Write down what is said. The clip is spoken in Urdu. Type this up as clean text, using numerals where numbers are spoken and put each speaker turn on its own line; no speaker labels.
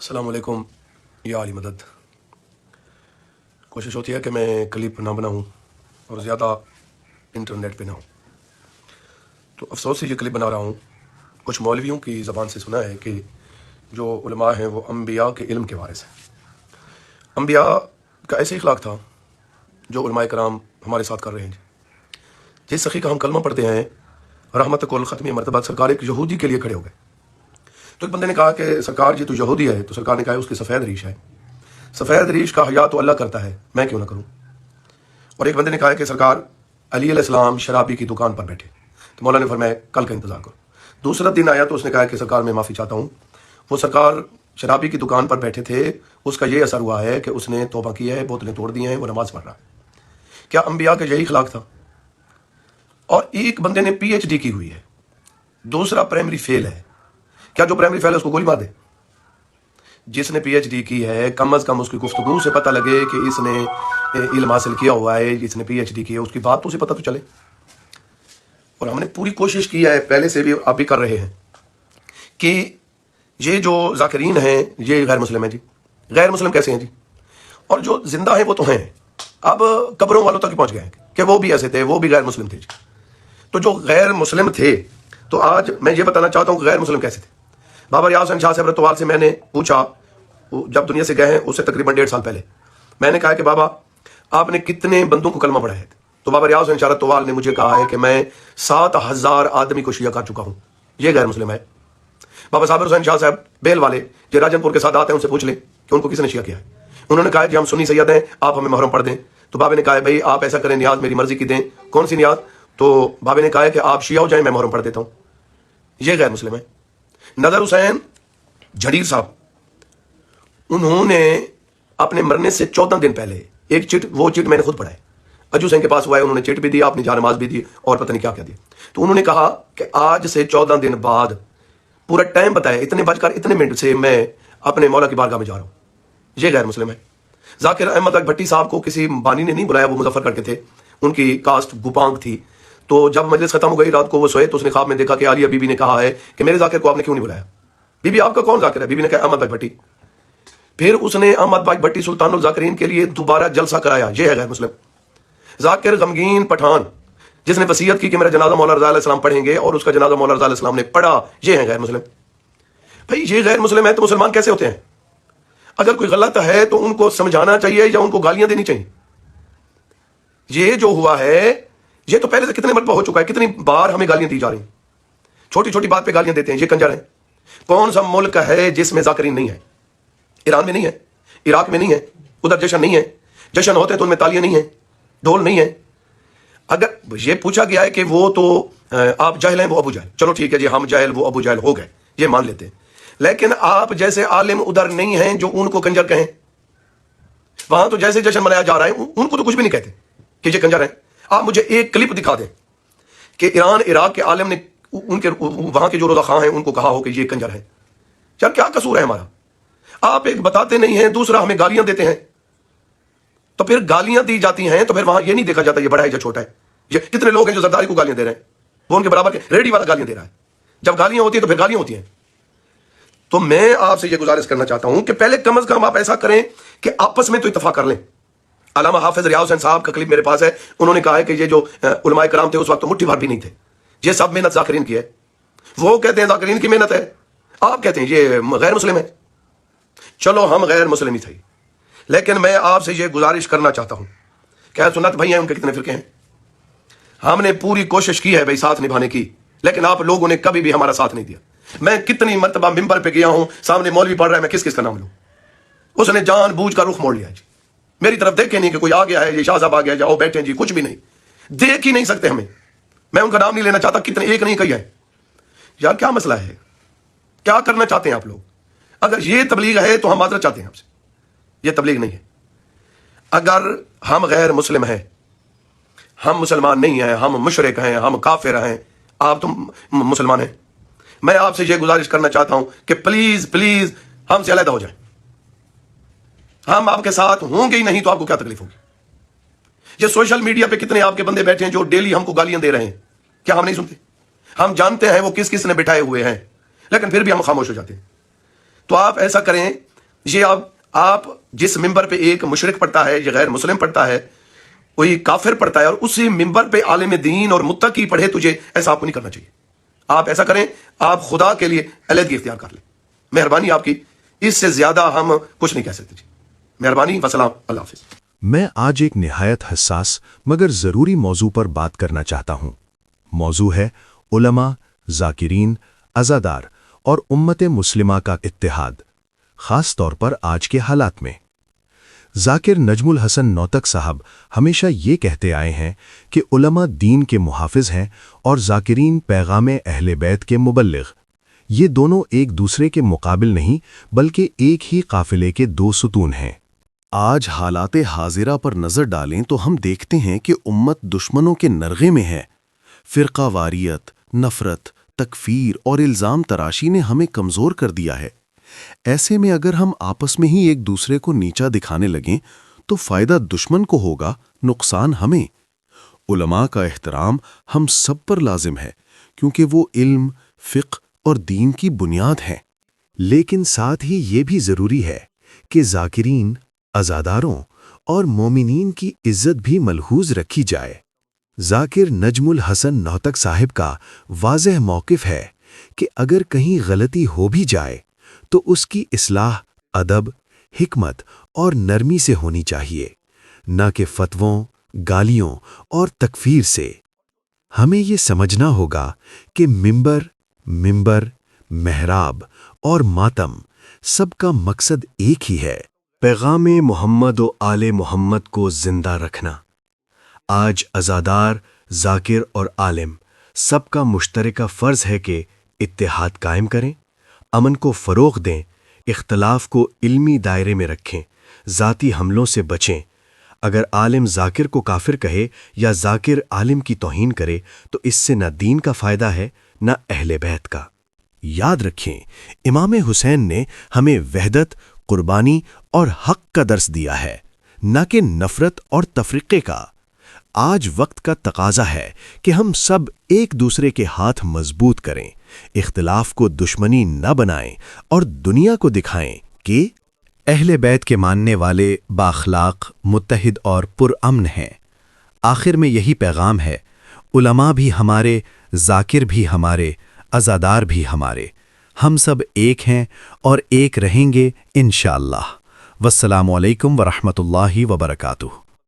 السلام علیکم یا علی مدد۔ کوشش ہوتی ہے کہ میں کلپ نہ بناؤں اور زیادہ انٹرنیٹ پہ نہ ہوں، تو افسوس سے یہ کلپ بنا رہا ہوں۔ کچھ مولویوں کی زبان سے سنا ہے کہ جو علماء ہیں وہ انبیاء کے علم کے وارث ہیں۔ انبیاء کا ایسے اخلاق تھا جو علماء کرام ہمارے ساتھ کر رہے ہیں۔ جس سخی کا ہم کلمہ پڑھتے ہیں رحمت کل ختمی مرتبہ، سرکار ایک یہودی کے لیے کھڑے ہو گئے۔ تو ایک بندے نے کہا کہ سرکار جی تو یہودی ہے، تو سرکار نے کہا اس کی سفید ریش ہے، سفید ریش کا حیا تو اللہ کرتا ہے، میں کیوں نہ کروں۔ اور ایک بندے نے کہا کہ سرکار علی علیہ السلام شرابی کی دکان پر بیٹھے، تو مولا نے فرمایا کل کا انتظار کرو۔ دوسرا دن آیا تو اس نے کہا کہ سرکار میں معافی چاہتا ہوں، وہ سرکار شرابی کی دکان پر بیٹھے تھے، اس کا یہ اثر ہوا ہے کہ اس نے توبہ کیا ہے، بوتلیں توڑ دی ہیں، وہ نماز پڑھ رہا ہے۔ کیا انبیاء کا یہی اخلاق تھا؟ اور ایک بندے نے پی ایچ ڈی کی ہوئی ہے، دوسرا پرائمری فیل ہے، کیا جو پرائمری فیل ہے اس کو گولی مار دے؟ جس نے پی ایچ ڈی کی ہے کم از کم اس کی گفتگو سے پتہ لگے کہ اس نے علم حاصل کیا ہوا ہے، جس نے پی ایچ ڈی کی ہے اس کی بات تو اسے پتہ تو چلے۔ اور ہم نے پوری کوشش کی ہے، پہلے سے بھی آپ بھی کر رہے ہیں، کہ یہ جو ذاکرین ہیں یہ غیر مسلم ہیں جی۔ غیر مسلم کیسے ہیں جی؟ اور جو زندہ ہیں وہ تو ہیں، اب قبروں والوں تک پہنچ گئے ہیں کہ وہ بھی ایسے تھے، وہ بھی غیر مسلم تھے جی۔ تو جو غیر مسلم تھے، تو آج میں یہ بتانا چاہتا ہوں کہ غیر مسلم کیسے تھے۔ بابا ریاض حسین شاہ صاحب رتوال سے میں نے پوچھا، جب دنیا سے گئے ہیں اس سے تقریباً 1.5 سال پہلے، میں نے کہا کہ بابا آپ نے کتنے بندوں کو کلمہ پڑھایا ہے؟ تو بابا ریاض حسین شاہ رتوال نے مجھے کہا ہے کہ میں 7,000 آدمی کو شیعہ کر چکا ہوں۔ یہ غیر مسلم ہے۔ بابا صابر حسین شاہ صاحب بیل والے جو راجن پور کے ساتھ آتے ہیں ان سے پوچھ لیں کہ ان کو کس نے شیعہ کیا ہے۔ انہوں نے کہا کہ ہم سنی سید ہیں، آپ ہمیں محرم پڑھ دیں۔ تو بابے نے کہا بھائی آپ ایسا کریں، نیاز میری مرضی کی دیں۔ کون سی نیاز؟ تو بابے نے کہا کہ آپ شیعہ ہو جائیں، میں محرم پڑھ دیتا ہوں۔ یہ غیر مسلم ہے۔ نظر حسین جھڑیر صاحب، انہوں نے اپنے مرنے سے 14 دن پہلے ایک چٹ، وہ چٹ میں نے خود پڑھا ہے، اجو حسین کے پاس ہوا ہے، انہوں نے چٹ بھی دی، اپنی جان نماز بھی دی، اور پتہ نہیں کیا کیا دیا۔ تو انہوں نے کہا کہ آج سے 14 دن بعد پورا ٹائم بتایا، اتنے بج کر اتنے منٹ سے میں اپنے مولا کی بارگاہ میں جا رہا ہوں۔ یہ غیر مسلم ہے۔ ذاکر احمد بھٹی صاحب کو کسی بانی نے نہیں بلایا، وہ مظفر گڑھ کے تھے، ان کی کاسٹ گوپانگ تھی۔ تو جب مجلس ختم ہو گئی رات کو وہ سوئے تو اس نے خواب میں دیکھا کہ عالیہ بی بی نے کہا ہے کہ میرے ذاکر کو آپ نے کیوں نہیں بلایا؟ بی بی آپ کا کون ذاکر ہے؟ بی بی نے کہا احمد بھٹی۔ پھر اس نے احمد بھٹی سلطان الذاکرین کے لیے دوبارہ جلسہ کرایا۔ یہ ہے غیر مسلم۔ ذاکر غمگین پٹھان جس نے وصیت کی کہ میرا جنازہ مولا رضا علیہ السلام پڑھیں گے، اور اس کا جنازہ مولا رضا علیہ السلام نے پڑھا، یہ ہے غیر مسلم۔ بھائی یہ غیر مسلم ہے تو مسلمان کیسے ہوتے ہیں؟ اگر کوئی غلط ہے تو ان کو سمجھانا چاہیے یا ان کو گالیاں دینی چاہیے؟ یہ جو ہوا ہے یہ تو پہلے سے کتنے مرتبہ ہو چکا ہے، کتنی بار ہمیں گالیاں دی جا رہی ہیں، چھوٹی چھوٹی بات پہ گالیاں دیتے ہیں، یہ کنجر ہیں۔ کون سا ملک ہے جس میں ذاکرین نہیں ہے؟ ایران میں نہیں ہے، عراق میں نہیں ہے، ادھر جشن نہیں ہے، جشن ہوتے ہیں تو ان میں تالیاں نہیں ہیں، ڈھول نہیں ہے۔ اگر یہ پوچھا گیا ہے کہ وہ تو آپ جاہل ہیں، وہ ابو جہل، چلو ٹھیک ہے جی، ہم جاہل وہ ابو جہل ہو گئے، یہ مان لیتے ہیں، لیکن آپ جیسے عالم ادھر نہیں ہیں جو ان کو کنجر کہیں۔ وہاں تو جیسے جشن منایا جا رہا ہے ان کو تو کچھ بھی نہیں کہتے کہ یہ کنجر ہیں۔ آپ مجھے ایک کلپ دکھا دیں کہ ایران عراق کے عالم نے ان کے وہاں کے جو روزہ خواہ ہیں ان کو کہا ہو کہ یہ کنجر ہیں۔ یار کیا قصور ہے ہمارا؟ آپ ایک بتاتے نہیں ہیں، دوسرا ہمیں گالیاں دیتے ہیں۔ تو پھر گالیاں دی جاتی ہیں تو پھر وہاں یہ نہیں دیکھا جاتا یہ بڑا ہے یا چھوٹا ہے۔ یہ کتنے لوگ ہیں جو زرداری کو گالیاں دے رہے ہیں، وہ ان کے برابر کے ریڈی والا گالیاں دے رہا ہے۔ جب گالیاں ہوتی ہیں تو پھر گالیاں ہوتی ہیں۔ تو میں آپ سے یہ گزارش کرنا چاہتا ہوں کہ پہلے کم از کم آپ ایسا کریں کہ آپس میں تو اتفاق کر لیں۔ علامہ حافظ ریاض حسین صاحب کا کلپ میرے پاس ہے، انہوں نے کہا ہے کہ یہ جو علماء کرام تھے اس وقت تو مٹھی بھر بھی نہیں تھے، یہ سب محنت ذاکرین کی ہے۔ وہ کہتے ہیں ذاکرین کی محنت ہے، آپ کہتے ہیں یہ غیر مسلم ہے۔ چلو ہم غیر مسلم ہی تھے، لیکن میں آپ سے یہ گزارش کرنا چاہتا ہوں کہ سنت بھائی ہیں ان کے کتنے فرقے ہیں؟ ہم نے پوری کوشش کی ہے بھائی ساتھ نبھانے کی، لیکن آپ لوگوں نے کبھی بھی ہمارا ساتھ نہیں دیا۔ میں کتنی مرتبہ ممبر پہ گیا ہوں، سامنے مولوی پڑھ رہا ہے، میں کس کس کا نام لوں؟ اس نے جان بوجھ کر رخ موڑ لیا جی، میری طرف دیکھے نہیں کہ کوئی آ گیا ہے، یہ شاہ صاحب آ گیا، جاؤ بیٹھے جی، کچھ بھی نہیں، دیکھ ہی نہیں سکتے ہمیں۔ میں ان کا نام نہیں لینا چاہتا، کتنے ایک نہیں کہی ہے۔ یار کیا مسئلہ ہے؟ کیا کرنا چاہتے ہیں آپ لوگ؟ اگر یہ تبلیغ ہے تو ہم معذرت چاہتے ہیں آپ سے، یہ تبلیغ نہیں ہے۔ اگر ہم غیر مسلم ہیں، ہم مسلمان نہیں ہیں، ہم مشرک ہیں، ہم کافر ہیں، آپ تو مسلمان ہیں، میں آپ سے یہ گزارش کرنا چاہتا ہوں کہ پلیز پلیز ہم سے علیحدہ ہو جائیں۔ ہم آپ کے ساتھ ہوں گے ہی نہیں تو آپ کو کیا تکلیف ہوگی؟ یہ سوشل میڈیا پہ کتنے آپ کے بندے بیٹھے ہیں جو ڈیلی ہم کو گالیاں دے رہے ہیں، کیا ہم نہیں سنتے؟ ہم جانتے ہیں وہ کس کس نے بٹھائے ہوئے ہیں، لیکن پھر بھی ہم خاموش ہو جاتے ہیں۔ تو آپ ایسا کریں یہ آپ جس ممبر پہ ایک مشرک پڑھتا ہے یا غیر مسلم پڑھتا ہے، کوئی کافر پڑھتا ہے، اور اسی ممبر پہ عالم دین اور متقی پڑھے تجھے، ایسا آپ کو نہیں کرنا چاہیے. آپ ایسا کریں، آپ خدا کے لیے علیحدگی اختیار کر لیں. مہربانی آپ کی، اس سے زیادہ ہم کچھ نہیں کہہ سکتے جی. مہربانی، وسلام، اللہ حافظ.
میں آج ایک نہایت حساس مگر ضروری موضوع پر بات کرنا چاہتا ہوں. موضوع ہے علماء، ذاکرین، عزادار اور امت مسلمہ کا اتحاد، خاص طور پر آج کے حالات میں. ذاکر نجم الحسن نوتک صاحب ہمیشہ یہ کہتے آئے ہیں کہ علماء دین کے محافظ ہیں اور ذاکرین پیغام اہل بیت کے مبلغ. یہ دونوں ایک دوسرے کے مقابل نہیں بلکہ ایک ہی قافلے کے دو ستون ہیں.
آج حالات حاضرہ پر نظر ڈالیں تو ہم دیکھتے ہیں کہ امت دشمنوں کے نرغے میں ہے. فرقہ واریت، نفرت، تکفیر اور الزام تراشی نے ہمیں کمزور کر دیا ہے. ایسے میں اگر ہم آپس میں ہی ایک دوسرے کو نیچا دکھانے لگیں تو فائدہ دشمن کو ہوگا، نقصان ہمیں. علماء کا احترام ہم سب پر لازم ہے کیونکہ وہ علم، فقہ اور دین کی بنیاد ہیں.
لیکن ساتھ ہی یہ بھی ضروری ہے کہ ذاکرین، عزاداروں اور مومنین کی عزت بھی ملحوظ رکھی جائے. ذاکر نجم الحسن نوتک صاحب کا واضح موقف ہے کہ اگر کہیں غلطی ہو بھی جائے تو اس کی اصلاح ادب، حکمت اور نرمی سے ہونی چاہیے، نہ کہ فتووں، گالیوں اور تکفیر سے. ہمیں یہ سمجھنا ہوگا کہ منبر، محراب اور ماتم سب کا مقصد ایک ہی ہے، پیغام محمد و آل محمد کو زندہ رکھنا. آج عزادار، ذاکر اور عالم سب کا مشترکہ فرض ہے کہ اتحاد قائم کریں، امن کو فروغ دیں، اختلاف کو علمی دائرے میں رکھیں، ذاتی حملوں سے بچیں. اگر عالم ذاکر کو کافر کہے یا ذاکر عالم کی توہین کرے تو اس سے نہ دین کا فائدہ ہے نہ اہل بیت کا. یاد رکھیں، امام حسین نے ہمیں وحدت، قربانی اور حق کا درس دیا ہے، نہ کہ نفرت اور تفرقے کا. آج وقت کا تقاضا ہے کہ ہم سب ایک دوسرے کے ہاتھ مضبوط کریں، اختلاف کو دشمنی نہ بنائیں اور دنیا کو دکھائیں کہ اہل بیت کے ماننے والے بااخلاق، متحد اور پرامن ہیں. آخر میں یہی پیغام ہے، علماء بھی ہمارے، ذاکر بھی ہمارے، عزادار بھی ہمارے. ہم سب ایک ہیں اور ایک رہیں گے انشاءاللہ. والسلام علیکم ورحمۃ اللہ وبرکاتہ.